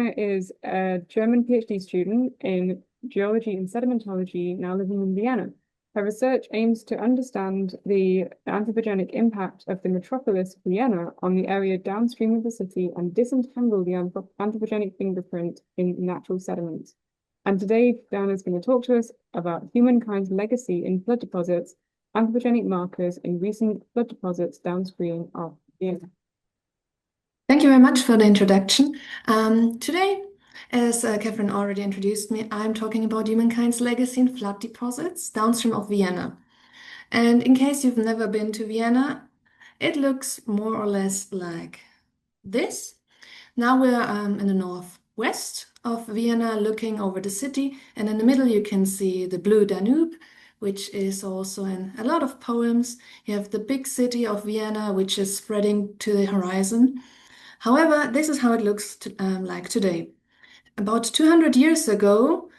Vienna is a German PhD student in geology and sedimentology, now living in Vienna. Her research aims to understand the anthropogenic impact of the metropolis Vienna on the area downstream of the city and disentangle the anthropogenic fingerprint in natural sediments. And today, Diana is going to talk to us about humankind's legacy in flood deposits, anthropogenic markers in recent flood deposits downstream of Vienna. Thank you very much for the introduction. Today, as Catherine already introduced me, I'm talking about humankind's legacy in flood deposits downstream of Vienna. And in case you've never been to Vienna, it looks more or less like this. Now we're in the northwest of Vienna, looking over the city, and in the middle you can see the blue Danube, which is also in a lot of poems. You have the big city of Vienna, which is spreading to the horizon. However, this is how it looks like today. About 200 years ago,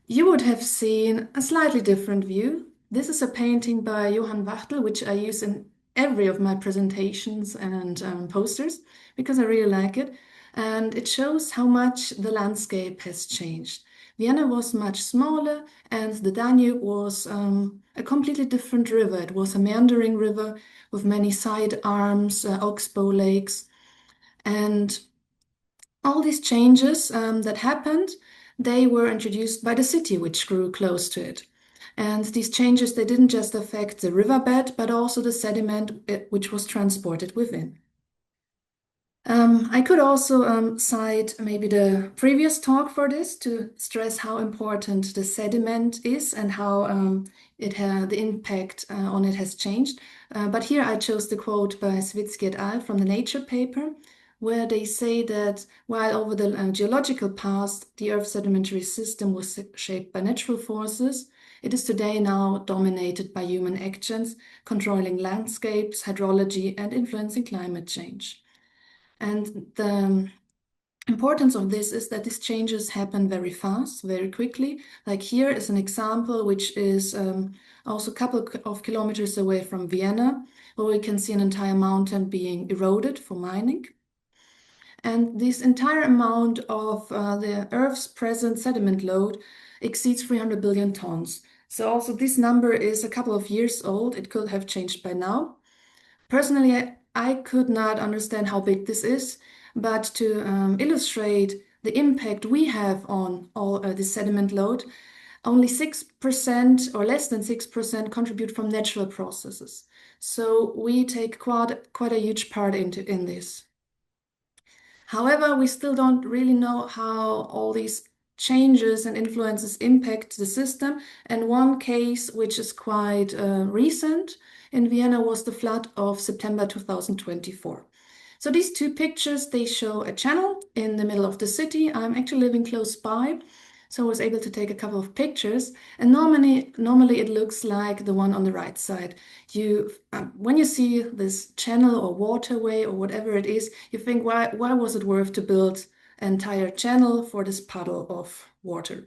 you would have seen a slightly different view. This is a painting by Johann Wachtel, which I use in every of my presentations and posters because I really like it. And it shows how much the landscape has changed. Vienna was much smaller, and the Danube was a completely different river. It was a meandering river with many side arms, oxbow lakes. And all these changes that happened, they were introduced by the city, which grew close to it. And these changes, they didn't just affect the riverbed, but also the sediment which was transported within. I could also cite maybe the previous talk for this to stress how important the sediment is and how the impact on it has changed. But here I chose the quote by Switzky et al. From the Nature paper, where they say that while over the geological past, the Earth's sedimentary system was shaped by natural forces, it is today now dominated by human actions, controlling landscapes, hydrology, and influencing climate change. And the importance of this is that these changes happen very fast, very quickly. Like here is an example, which is also a couple of kilometers away from Vienna, where we can see an entire mountain being eroded for mining. And this entire amount of the Earth's present sediment load exceeds 300 billion tons. So also this number is a couple of years old. It could have changed by now. Personally, I could not understand how big this is, but to illustrate the impact we have on all the sediment load, only 6% or less than 6% contribute from natural processes. So we take quite a huge part in this. However, we still don't really know how all these changes and influences impact the system. And one case, which is quite recent in Vienna, was the flood of September 2024. So these two pictures, they show a channel in the middle of the city. I'm actually living close by, so I was able to take a couple of pictures. And normally it looks like the one on the right side. When you see this channel or waterway or whatever it is, you think, why was it worth to build an entire channel for this puddle of water?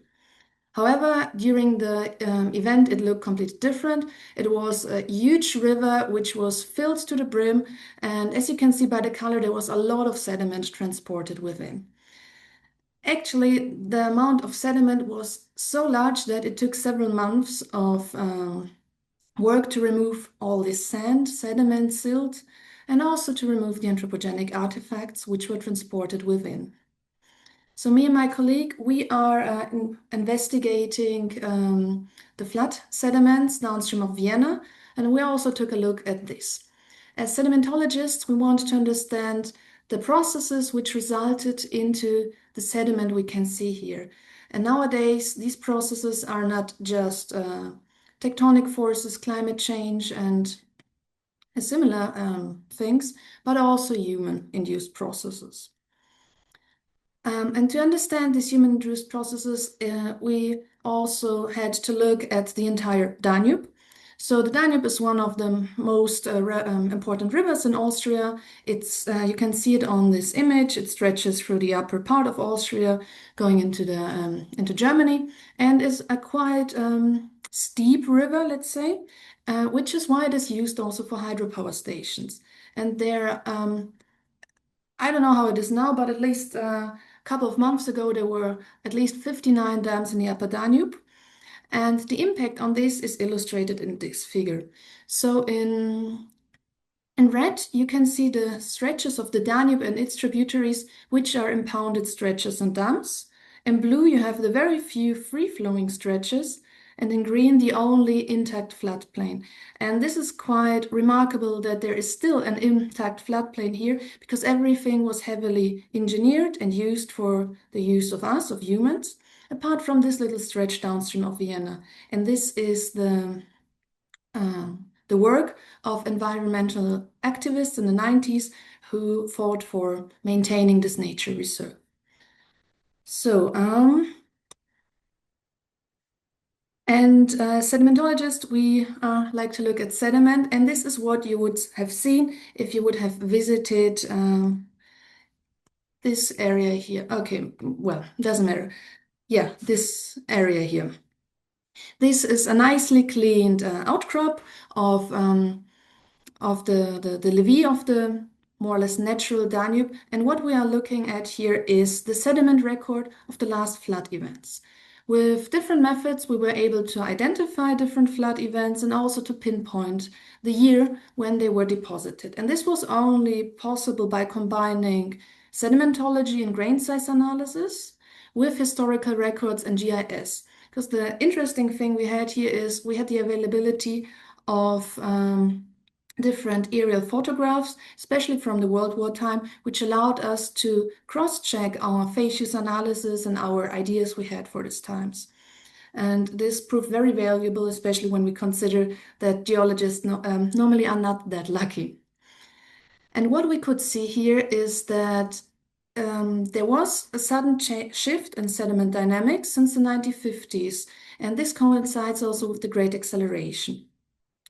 However, during the event, it looked completely different. It was a huge river which was filled to the brim, and as you can see by the color, there was a lot of sediment transported within. Actually, the amount of sediment was so large that it took several months of work to remove all this sand, sediment, silt, and also to remove the anthropogenic artifacts which were transported within. So me and my colleague, we are investigating the flood sediments downstream of Vienna, and we also took a look at this. As sedimentologists, we want to understand the processes which resulted into the sediment we can see here. And nowadays, these processes are not just tectonic forces, climate change, and similar things, but also human-induced processes. And to understand these human-induced processes, we also had to look at the entire Danube. So the Danube is one of the most important rivers in Austria. You can see it on this image. It stretches through the upper part of Austria, going into Germany, and is a quite steep river, let's say, which is why it is used also for hydropower stations. And there, I don't know how it is now, but at least a couple of months ago, there were at least 59 dams in the upper Danube. And the impact on this is illustrated in this figure. So in red, you can see the stretches of the Danube and its tributaries, which are impounded stretches and dams. In blue, you have the very few free-flowing stretches, and in green, the only intact floodplain. And this is quite remarkable that there is still an intact floodplain here, because everything was heavily engineered and used for the use of us, of humans, apart from this little stretch downstream of Vienna. And this is the work of environmental activists in the 90s who fought for maintaining this nature reserve. So, sedimentologists, we like to look at sediment, and this is what you would have seen if you would have visited this area here. Okay, well, doesn't matter. Yeah, this area here. This is a nicely cleaned outcrop of the levee of the more or less natural Danube. And what we are looking at here is the sediment record of the last flood events. With different methods, we were able to identify different flood events and also to pinpoint the year when they were deposited. And this was only possible by combining sedimentology and grain size analysis with historical records and GIS. Because the interesting thing we had here is we had the availability of different aerial photographs, especially from the World War time, which allowed us to cross-check our facies analysis and our ideas we had for these times. And this proved very valuable, especially when we consider that geologists normally are not that lucky. And what we could see here is that there was a sudden shift in sediment dynamics since the 1950s, and this coincides also with the Great Acceleration.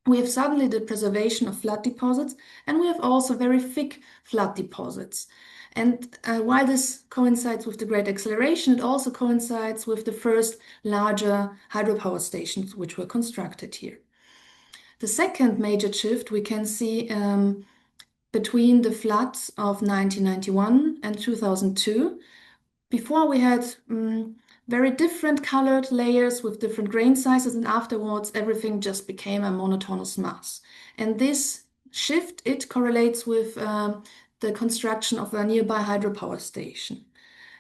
We have suddenly the preservation of flood deposits, and we have also very thick flood deposits. And while this coincides with the Great Acceleration, it also coincides with the first larger hydropower stations which were constructed here. The second major shift we can see between the floods of 1991 and 2002. Before we had very different colored layers with different grain sizes, and afterwards everything just became a monotonous mass. And this shift, it correlates with the construction of a nearby hydropower station.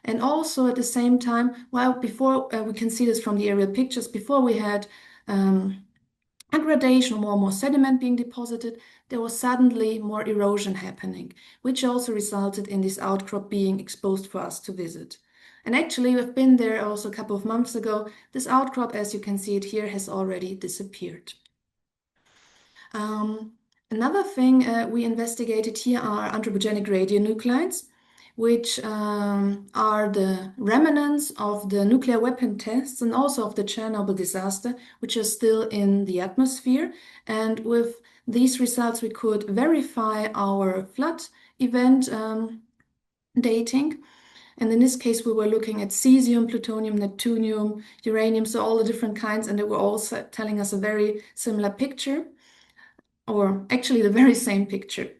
And also at the same time, well, before we can see this from the aerial pictures, before we had a gradation, more and more sediment being deposited, there was suddenly more erosion happening, which also resulted in this outcrop being exposed for us to visit. And actually, we've been there also a couple of months ago. This outcrop, as you can see it here, has already disappeared. Another thing we investigated here are anthropogenic radionuclides, which are the remnants of the nuclear weapon tests and also of the Chernobyl disaster, which are still in the atmosphere. And with these results, we could verify our flood event dating. And in this case, we were looking at cesium, plutonium, neptunium, uranium, so all the different kinds, and they were all telling us a very similar picture, or actually the very same picture.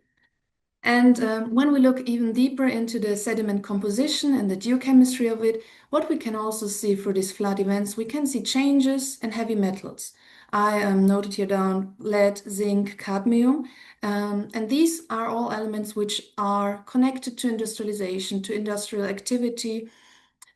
And when we look even deeper into the sediment composition and the geochemistry of it, what we can also see for these flood events, we can see changes in heavy metals. I noted here down lead, zinc, cadmium, and these are all elements which are connected to industrialization, to industrial activity.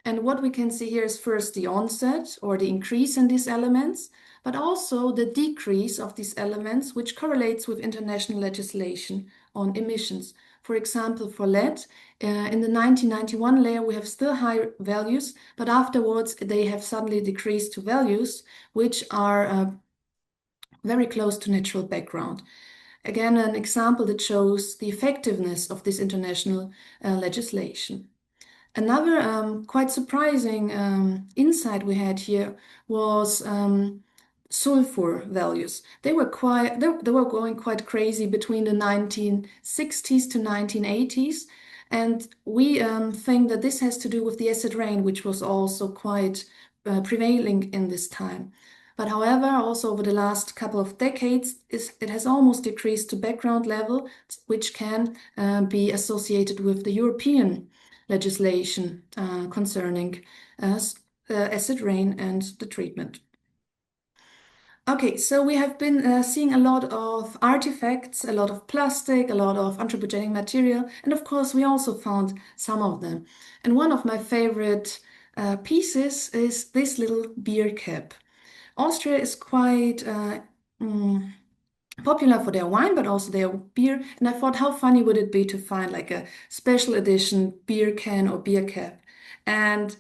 And what we can see here is first the onset or the increase in these elements, but also the decrease of these elements, which correlates with international legislation on emissions. For example, for lead, in the 1991 layer, we have still high values, but afterwards they have suddenly decreased to values which are very close to natural background. Again, an example that shows the effectiveness of this international legislation. Another quite surprising insight we had here was sulfur values. They were going quite crazy between the 1960s to 1980s, and we think that this has to do with the acid rain, which was also quite prevailing in this time. But however, also over the last couple of decades, it has almost decreased to background level, which can be associated with the European legislation concerning acid rain and the treatment. Okay, so we have been seeing a lot of artifacts, a lot of plastic, a lot of anthropogenic material, and of course we also found some of them. And one of my favorite pieces is this little beer cap. Austria is quite popular for their wine, but also their beer. And I thought, how funny would it be to find like a special edition beer can or beer cap? And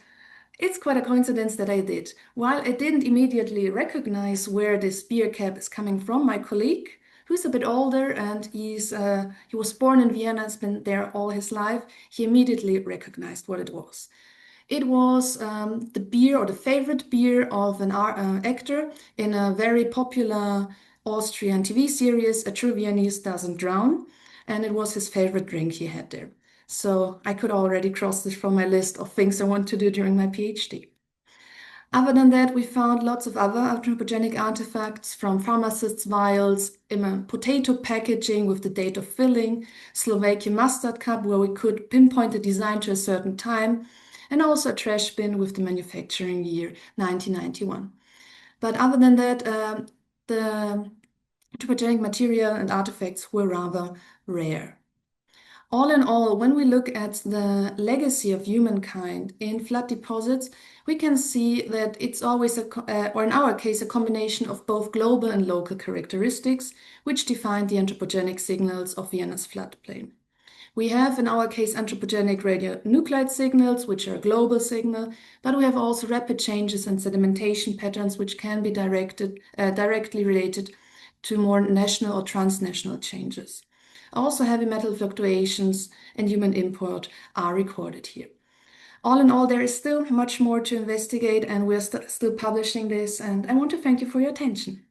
it's quite a coincidence that I did. While I didn't immediately recognize where this beer cap is coming from, my colleague, who's a bit older and he was born in Vienna, has been there all his life, he immediately recognized what it was. It was the beer or the favorite beer of an actor in a very popular Austrian TV series, A True Viennese Doesn't Drown, and it was his favorite drink he had there. So I could already cross this from my list of things I want to do during my PhD. Other than that, we found lots of other anthropogenic artifacts from pharmacists' vials, potato packaging with the date of filling, Slovakian mustard cup where we could pinpoint the design to a certain time, and also a trash bin with the manufacturing year 1991. But other than that, the anthropogenic material and artifacts were rather rare. All in all, when we look at the legacy of humankind in flood deposits, we can see that it's always, or in our case, a combination of both global and local characteristics, which define the anthropogenic signals of Vienna's floodplain. We have, in our case, anthropogenic radionuclide signals, which are a global signal, but we have also rapid changes in sedimentation patterns, which can be directly related to more national or transnational changes. Also, heavy metal fluctuations and human import are recorded here. All in all, there is still much more to investigate, and we're still publishing this, and I want to thank you for your attention.